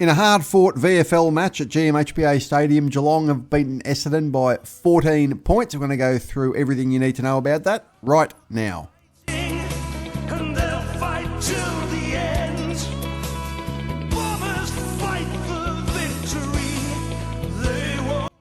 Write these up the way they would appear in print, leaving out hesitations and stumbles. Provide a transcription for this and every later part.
In a hard-fought VFL match at GMHBA Stadium, Geelong have beaten Essendon by 14 points. We're going to go through everything you need to know about that right now. And they'll fight till the end. Bombers fight for victory. They won't.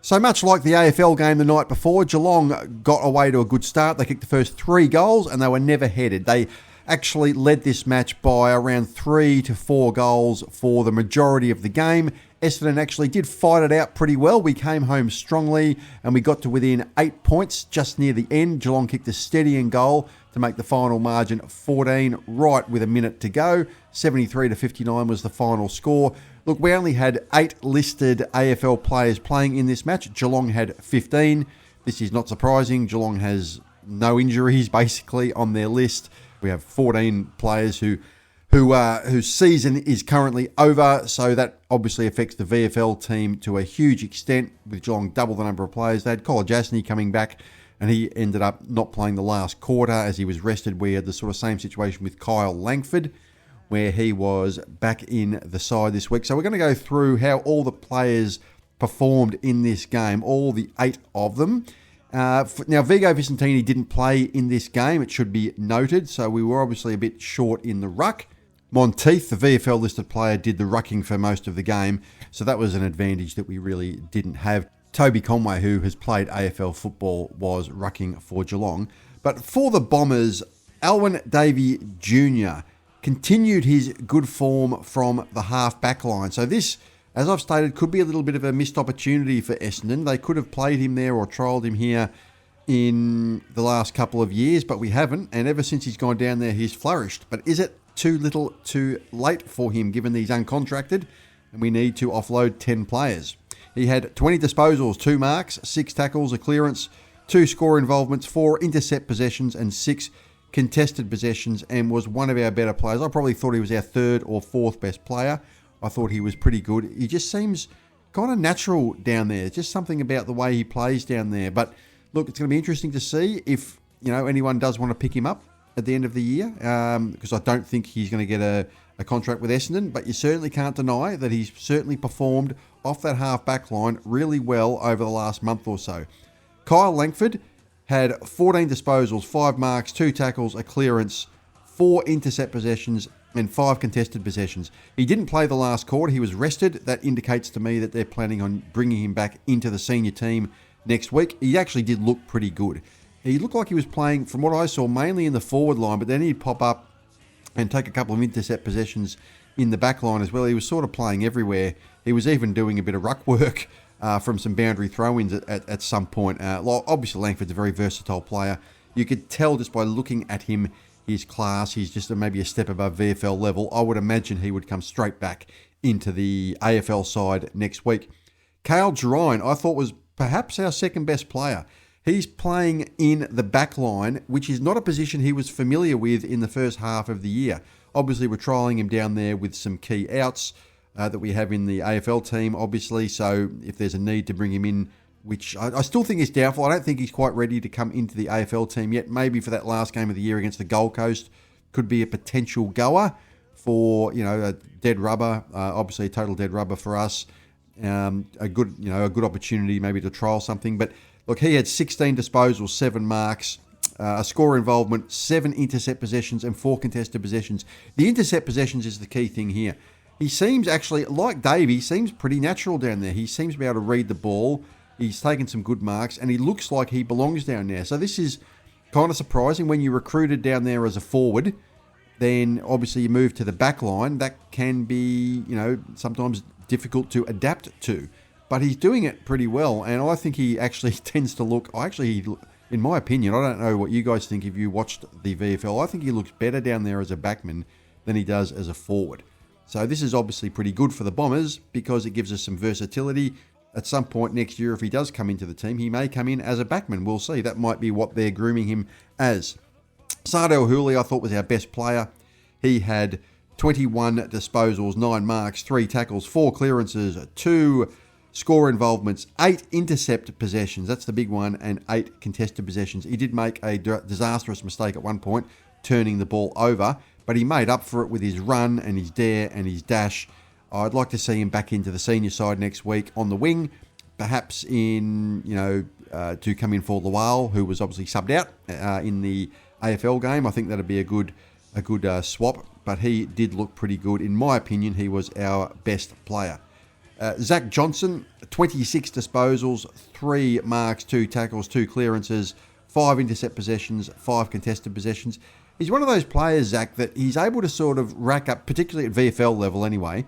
So much like the AFL game the night before, Geelong got away to a good start. They kicked the first 3 goals and they were never headed. They actually led this match by around 3 to 4 goals for the majority of the game. Essendon actually did fight it out pretty well. We came home strongly and we got to within 8 points just near the end. Geelong kicked a steadying goal to make the final margin 14 right with a minute to go. 73 to 59 was the final score. Look, we only had 8 listed AFL players playing in this match. Geelong had 15. This is not surprising. Geelong has no injuries basically on their list. We have 14 players whose season is currently over, so that obviously affects the VFL team to a huge extent, with Geelong double the number of players. They had Kayle Gerreyn coming back, and he ended up not playing the last quarter as he was rested. We had the sort of same situation with Kyle Langford, where he was back in the side this week. So we're going to go through how all the players performed in this game, all the 8 of them. Now, Vigo Vicentini didn't play in this game, it should be noted, so we were obviously a bit short in the ruck. Monteith, the VFL listed player, did the rucking for most of the game, so that was an advantage that we really didn't have. Toby Conway, who has played AFL football, was rucking for Geelong. But for the Bombers, Alwyn Davey Jr. continued his good form from the half-back line. So this, as I've stated, could be a little bit of a missed opportunity for Essendon. They could have played him there or trialled him here in the last couple of years, but we haven't. And ever since he's gone down there, he's flourished. But is it too little too late for him, given that he's uncontracted and we need to offload 10 players? He had 20 disposals, 2 marks, 6 tackles, a clearance, 2 score involvements, 4 intercept possessions and 6 contested possessions, and was one of our better players. I probably thought he was our 3rd or 4th best player. I thought he was pretty good. He just seems kind of natural down there. Just something about the way he plays down there. But look, it's going to be interesting to see if anyone does want to pick him up at the end of the year, because I don't think he's going to get a contract with Essendon. But you certainly can't deny that he's certainly performed off that half-back line really well over the last month or so. Kyle Langford had 14 disposals, 5 marks, 2 tackles, a clearance, 4 intercept possessions, and 5 contested possessions. He didn't play the last quarter. He was rested. That indicates to me that they're planning on bringing him back into the senior team next week. He actually did look pretty good. He looked like he was playing, from what I saw, mainly in the forward line, but then he'd pop up and take a couple of intercept possessions in the back line as well. He was sort of playing everywhere. He was even doing a bit of ruck work from some boundary throw-ins at some point. Obviously, Langford's a very versatile player. You could tell just by looking at him, his class, he's just maybe a step above VFL level. I would imagine he would come straight back into the AFL side next week. Kayle Gerreyn, I thought, was perhaps our second best player. He's playing in the back line, which is not a position he was familiar with in the first half of the year. Obviously, we're trialling him down there with some key outs that we have in the AFL team, obviously. So if there's a need to bring him in, which I still think is doubtful. I don't think he's quite ready to come into the AFL team yet. Maybe for that last game of the year against the Gold Coast could be a potential goer for, a dead rubber, obviously a total dead rubber for us. A good opportunity maybe to trial something. But look, he had 16 disposals, 7 marks, a score involvement, 7 intercept possessions and 4 contested possessions. The intercept possessions is the key thing here. He seems actually, like Davey, seems pretty natural down there. He seems to be able to read the ball. He's taken some good marks, and he looks like he belongs down there. So this is kind of surprising. When you recruited down there as a forward, then obviously you move to the back line. That can be, sometimes difficult to adapt to. But he's doing it pretty well, and I think he actually tends to look... in my opinion, I don't know what you guys think if you watched the VFL, I think he looks better down there as a backman than he does as a forward. So this is obviously pretty good for the Bombers because it gives us some versatility. At some point next year, if he does come into the team, he may come in as a backman. We'll see. That might be what they're grooming him as. Saad El-Hawli, I thought, was our best player. He had 21 disposals, 9 marks, 3 tackles, 4 clearances, 2 score involvements, 8 intercept possessions. That's the big one, and 8 contested possessions. He did make a disastrous mistake at one point, turning the ball over, but he made up for it with his run and his dare and his dash. I'd like to see him back into the senior side next week on the wing, perhaps in, to come in for El-Hawli, who was obviously subbed out in the AFL game. I think that'd be a good swap, but he did look pretty good. In my opinion, he was our best player. Zach Johnson, 26 disposals, 3 marks, 2 tackles, 2 clearances, 5 intercept possessions, 5 contested possessions. He's one of those players, Zach, that he's able to sort of rack up, particularly at VFL level anyway,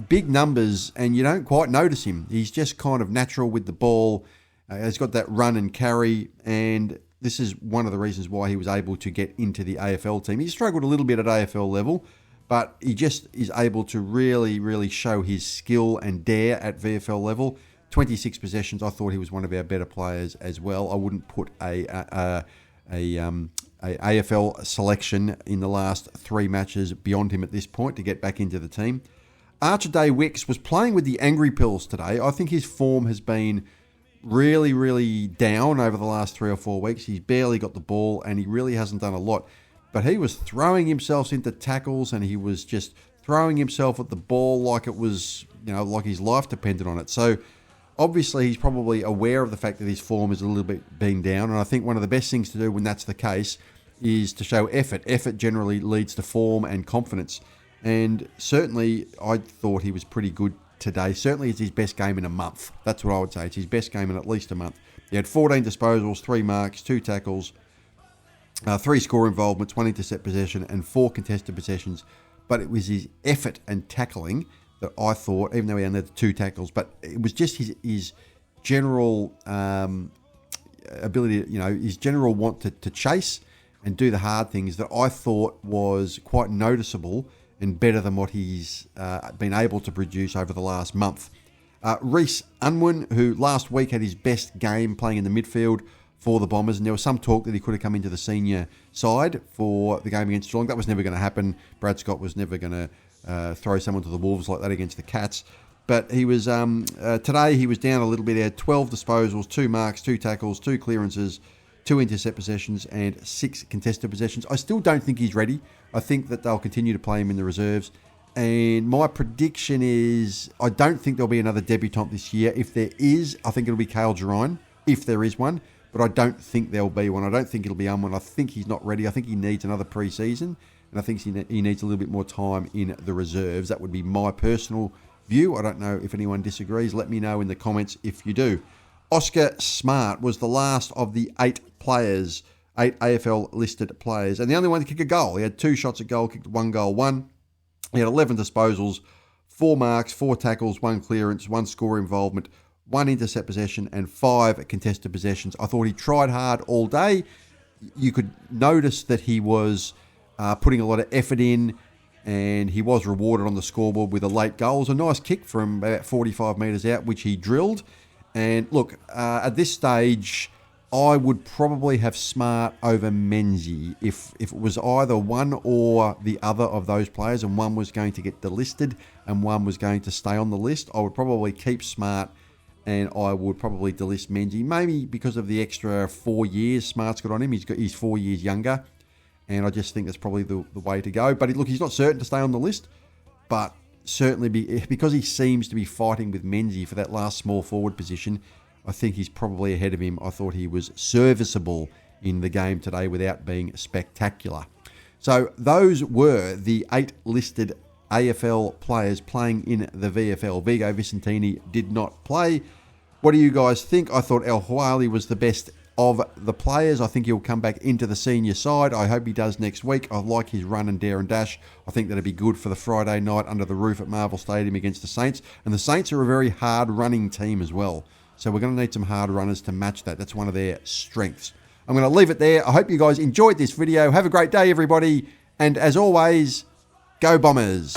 big numbers, and you don't quite notice him. He's just kind of natural with the ball. He's got that run and carry, and this is one of the reasons why he was able to get into the AFL team. He struggled a little bit at AFL level, but he just is able to really, really show his skill and dare at VFL level. 26 possessions. I thought he was one of our better players as well. I wouldn't put a AFL selection in the last 3 matches beyond him at this point to get back into the team. Archer Day Wicks was playing with the Angry Pills today. I think his form has been really, really down over the last 3 or 4 weeks. He's barely got the ball and he really hasn't done a lot. But he was throwing himself into tackles and he was just throwing himself at the ball like it was, like his life depended on it. So obviously he's probably aware of the fact that his form is a little bit being down. And I think one of the best things to do when that's the case is to show effort. Effort generally leads to form and confidence. And certainly I thought he was pretty good today. Certainly it's his best game in a month. That's what I would say. It's his best game in at least a month. He had 14 disposals, 3 marks, 2 tackles, 3 score involvements, 1 intercept possession, and 4 contested possessions. But it was his effort and tackling that I thought, even though he only had 2 tackles, but it was just his general ability, his general want to chase and do the hard things that I thought was quite noticeable and better than what he's been able to produce over the last month. Reece Unwin, who last week had his best game playing in the midfield for the Bombers, and there was some talk that he could have come into the senior side for the game against Geelong. That was never going to happen. Brad Scott was never going to throw someone to the Wolves like that against the Cats. But he was today he was down a little bit. He had 12 disposals, 2 marks, 2 tackles, 2 clearances, 2 intercept possessions, and 6 contested possessions. I still don't think he's ready. I think that they'll continue to play him in the reserves. And my prediction is I don't think there'll be another debutant this year. If there is, I think it'll be Kayle Gerreyn, if there is one. But I don't think there'll be one. I don't think it'll be Unwin. I think he's not ready. I think he needs another pre-season. And I think he needs a little bit more time in the reserves. That would be my personal view. I don't know if anyone disagrees. Let me know in the comments if you do. Oscar Smart was the last of the 8 AFL listed players, and the only one to kick a goal. He had 2 shots at goal, kicked 1 goal, 1. He had 11 disposals, 4 marks, 4 tackles, 1 clearance, 1 score involvement, 1 intercept possession, and 5 contested possessions. I thought he tried hard all day. You could notice that he was putting a lot of effort in, and he was rewarded on the scoreboard with a late goal. It was a nice kick from about 45 metres out, which he drilled. And look, at this stage, I would probably have Smart over Menzies if it was either one or the other of those players, and one was going to get delisted and one was going to stay on the list. I would probably keep Smart and I would probably delist Menzies, maybe because of the extra 4 years Smart's got on him. He's 4 years younger, and I just think that's probably the way to go. But look, he's not certain to stay on the list, but certainly because he seems to be fighting with Menzies for that last small forward position, I think he's probably ahead of him. I thought he was serviceable in the game today without being spectacular. So those were the 8 listed AFL players playing in the VFL. Vigo Vicentini did not play. What do you guys think? I thought El-Hawli was the best of the players. I think he'll come back into the senior side. I hope he does next week. I like his run and dare and dash. I think that'd be good for the Friday night under the roof at Marvel Stadium against the Saints. And the Saints are a very hard running team as well. So we're going to need some hard runners to match that. That's one of their strengths. I'm going to leave it there. I hope you guys enjoyed this video. Have a great day, everybody. And as always, go Bombers.